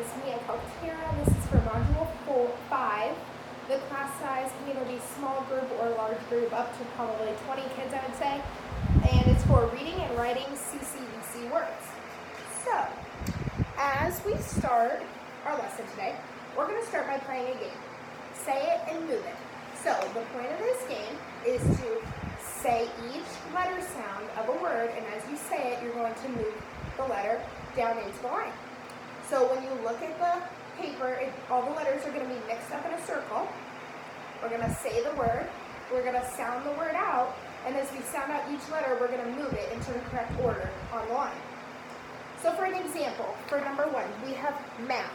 is me, I call Tara. This is for Module 5. The class size can either be small group or large group, up to probably 20 kids, I would say. And it's for reading and writing CCEC words. So, as we start our lesson today, we're going to start by playing a game. Say it and move it. So, the point of this game is to say each letter sound of a word, and as you say it, you're going to move the letter down into the line. So when you look at the paper, all the letters are going to be mixed up in a circle. We're going to say the word, we're going to sound the word out, and as we sound out each letter, we're going to move it into the correct order on the line. So for an example, for number 1, we have map.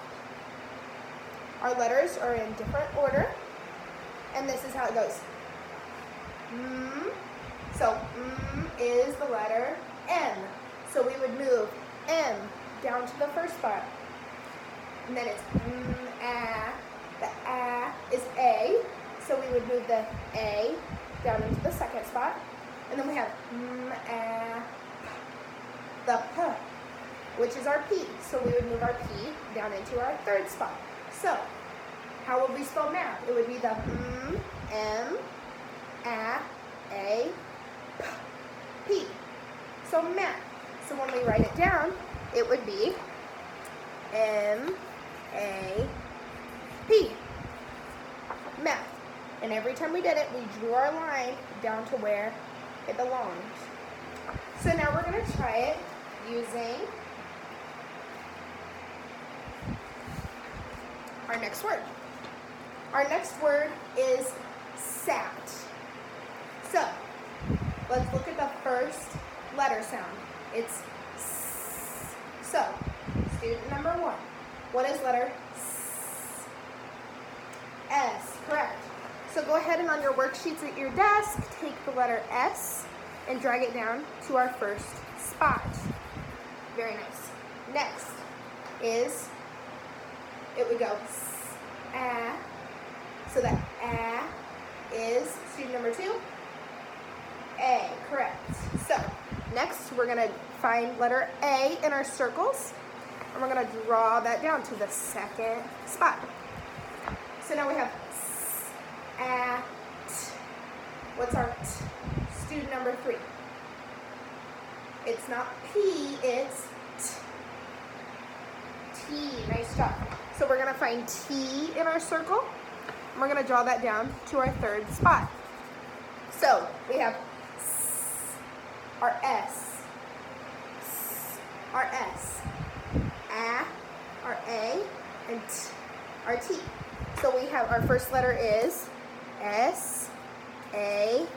Our letters are in different order, and this is how it goes. So is the letter M. So we would move M down to the first spot. And then it's the A is A. So we would move the A down into the second spot. And then we have the P, which is our P. So we would move our P down into our third spot. So how would we spell map? It would be the M, A, P. So map. So when we write it down, it would be M, A, P. Map. And every time we did it, we drew our line down to where it belonged. So now we're going to try it using our next word. Our next word is sat. So, let's look at the first letter sound. It's S. So, student number 1. What is letter S? S, correct. So go ahead and on your worksheets at your desk, take the letter S and drag it down to our first spot. Very nice. Next is, it would go S, A. So the A is student number 2. A, correct. So, next we're going to find letter A in our circles, and we're going to draw that down to the second spot. So now we have S, A, T. What's our T? Student number 3. It's not P, it's T. T, nice job. So we're going to find T in our circle, and we're going to draw that down to our third spot. So we have our S, our S, A, our A, and T, our T. So we have our first letter is S, A,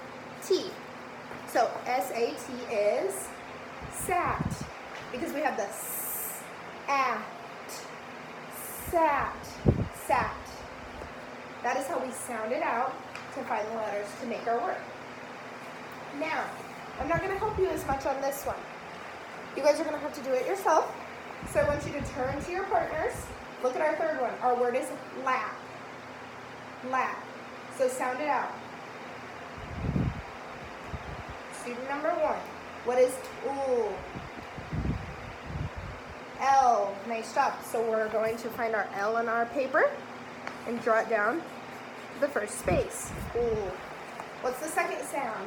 T. So S-A-T is sat, because we have the S, A, T, sat, sat. That is how we sound it out to find the letters to make our word. Now, I'm not going to help you as much on this one. You guys are going to have to do it yourself. So I want you to turn to your partners. Look at our third one. Our word is lap. Lap. So sound it out. Student number 1. What is ooh? L. Nice job. So we're going to find our L in our paper and draw it down to the first space. Ooh. What's the second sound?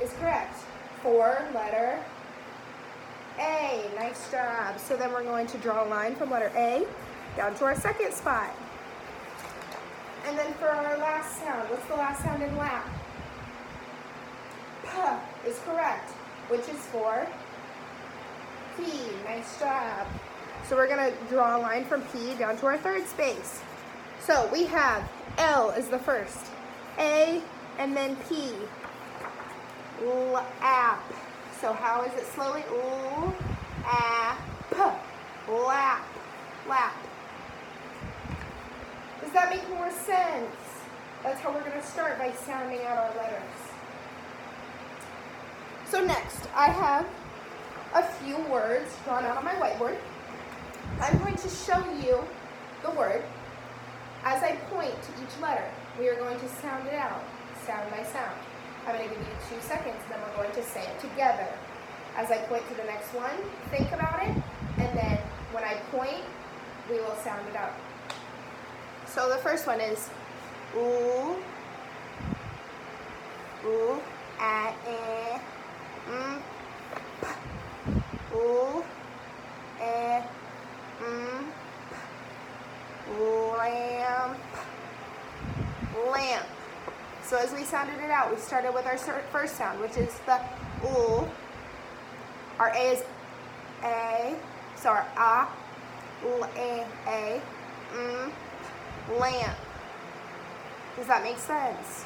Is correct. 4 letter A. Nice job. So then we're going to draw a line from letter A down to our second spot. And then for our last sound, what's the last sound in lap? P is correct, which is for P. Nice job. So we're going to draw a line from P down to our third space. So we have L is the first, A, and then P. Lap. So how is it slowly? Lap. Lap. Lap. Does that make more sense? That's how we're going to start, by sounding out our letters. So next, I have a few words drawn out on my whiteboard. I'm going to show you the word. As I point to each letter, we are going to sound it out, sound by sound. I'm going to give you 2 seconds, and then we're going to say it together. As I point to the next one, think about it, and When I point, we will sound it out. So the first one is ooh, ooh, ah, eh, p. Ooh, eh, lamp, lamp. So as we sounded it out, we started with our first sound, which is the ooh. Our A is A, so our ah, a, lamp. Does that make sense?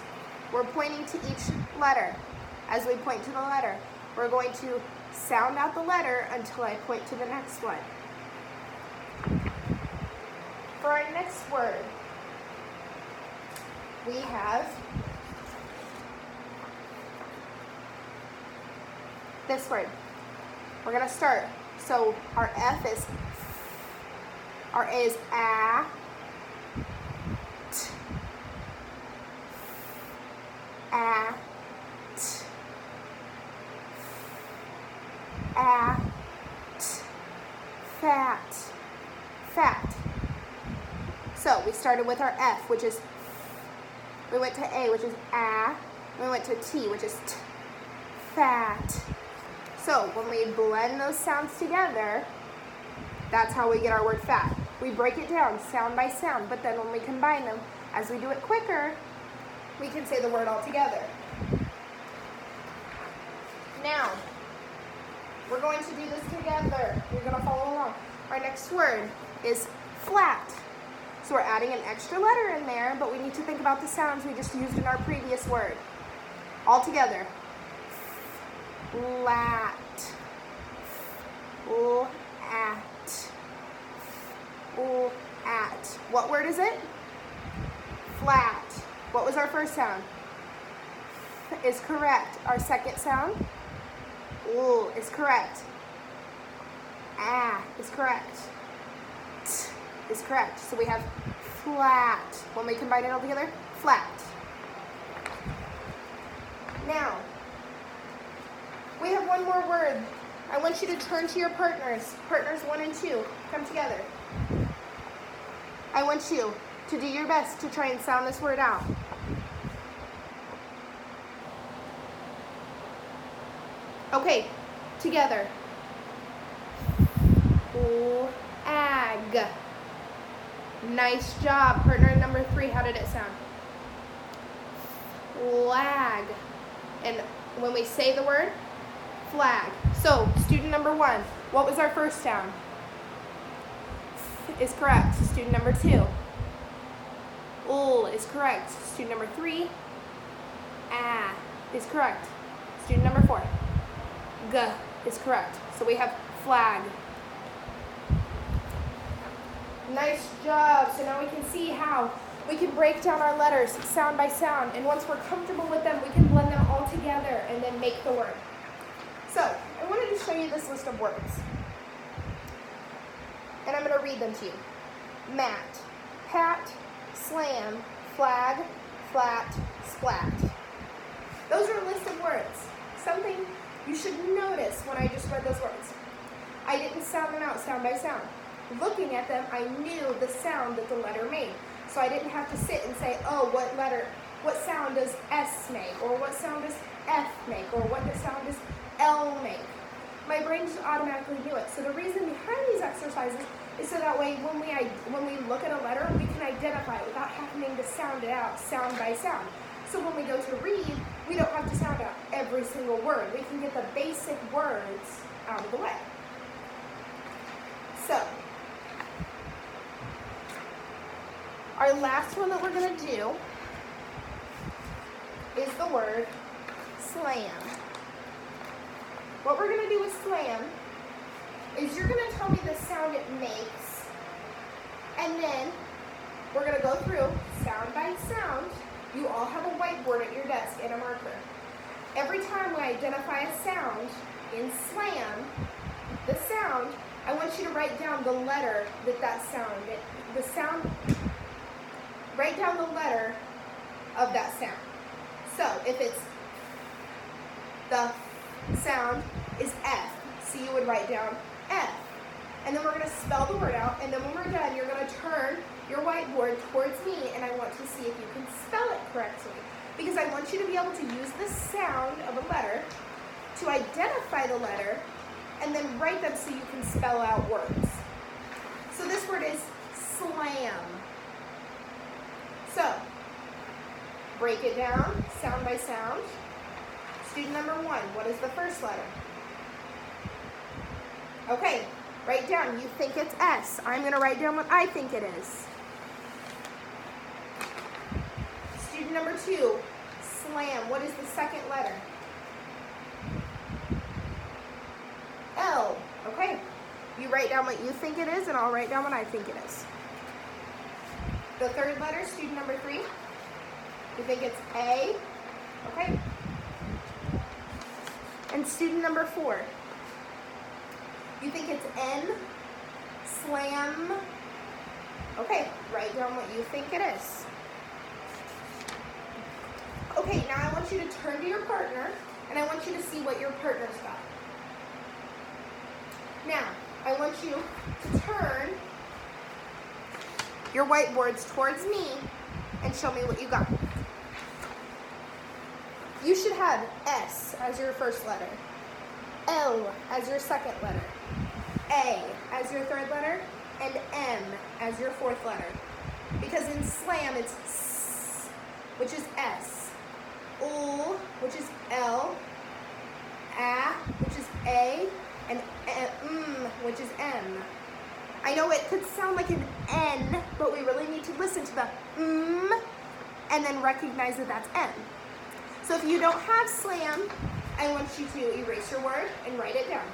We're pointing to each letter. As we point to the letter, we're going to sound out the letter until I point to the next one. For our next word, we have this word. We're going to start. So our F is, our A is a, t, a, t, a, t, fat, fat. So we started with our F, which is, we went to A, which is a, we went to T, which is t, fat. So when we blend those sounds together, that's how we get our word fat. We break it down sound by sound, but then when we combine them, as we do it quicker, we can say the word all together. Now, we're going to do this together. You're going to follow along. Our next word is flat. So we're adding an extra letter in there, but we need to think about the sounds we just used in our previous word. All together. Flat. At. At. What word is it? Flat. What was our first sound? Is correct. Our second sound? Is correct. Is correct. T is correct. So we have flat. When we combine it all together, flat. Now, we have one more word. I want you to turn to your partners. Partners 1 and 2. Come together. I want you to do your best to try and sound this word out. Okay, together. Ag. Nice job. Partner number 3, how did it sound? Flag. And when we say the word, flag. So, student number 1, what was our first sound? Is correct. Student number 2. Is correct. Student number 3. Is correct. Student number 4. G is correct. So we have flag. Nice job. So now we can see how we can break down our letters sound by sound. And once we're comfortable with them, we can blend them all together and then make the word. So I wanted to show you this list of words. And I'm going to read them to you. Mat, pat, slam, flag, flat, splat. Those are a list of words. Something you should notice when I just read those words. I didn't sound them out sound by sound. Looking at them, I knew the sound that the letter made. So I didn't have to sit and say, oh, what sound does S make? Or what sound does F make? Or what sound does L make? My brain just automatically knew it. So the reason behind these exercises is so that way when we look at a letter, we can identify it without having to sound it out sound by sound. So when we go to read, we don't have to sound out every single word. We can get the basic words out of the way. So, our last one that we're going to do is the word slam. What we're going to do with slam is you're going to tell me the sound it makes, and then we're going to go through sound by sound. You all have a whiteboard at your desk and a marker. Every time we identify a sound in slam, the sound, I want you to write down the letter that sound, write down the letter of that sound. So if it's the sound is F, so you would write down F. And then we're going to spell the word out, and then when we're done, you're going to turn your whiteboard towards me, and I want to see if you can spell it correctly. Because I want you to be able to use the sound of a letter to identify the letter, and then write them so you can spell out words. So this word is slam. So, break it down, sound by sound. Student number 1, what is the first letter? Okay, write down, you think it's S. I'm going to write down what I think it is. Student number 2, slam. What is the second letter? L. Okay, you write down what you think it is, and I'll write down what I think it is. The third letter, student number 3, you think it's A. Okay. And student number 4, you think it's N, slam. Okay, write down what you think it is. Okay, now I want you to turn to your partner, and I want you to see what your partner's got. Now, I want you to turn your whiteboards towards me and show me what you got. You should have S as your first letter, L as your second letter, A as your third letter, and M as your fourth letter. Because in slam it's S, which is S, U, which is L, A, which is A, and M, which is M. I know it could sound like an N, but we really need to listen to the and then recognize that that's N. So if you don't have slam, I want you to erase your word and write it down.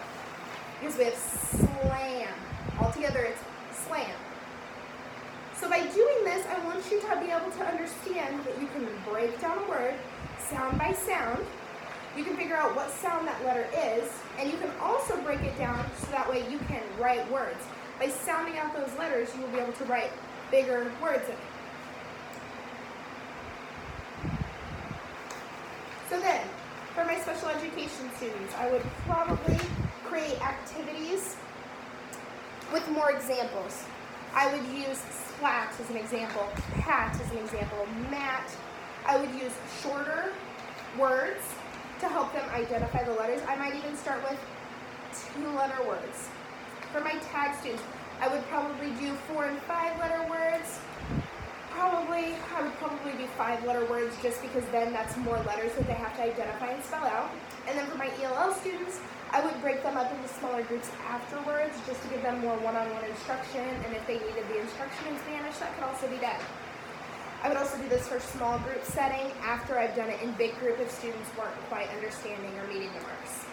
Because we have slam. Altogether it's slam. So by doing this, I want you to be able to understand that you can break down a word sound by sound. You can figure out what sound that letter is, and you can also break it down so that way you can write words. By sounding out those letters, you will be able to write bigger words in it. So then, for my special education students, I would probably create activities with more examples. I would use splat as an example, pat as an example, mat. I would use shorter words to help them identify the letters. I might even start with 2-letter words. For my tag students, I would probably do 4- and 5-letter words. I would probably do 5-letter words just because then that's more letters that they have to identify and spell out. And then for my ELL students, I would break them up into smaller groups afterwards just to give them more one-on-one instruction, and if they needed the instruction in Spanish, that could also be done. I would also do this for small group setting after I've done it in big group if students weren't quite understanding or meeting the marks.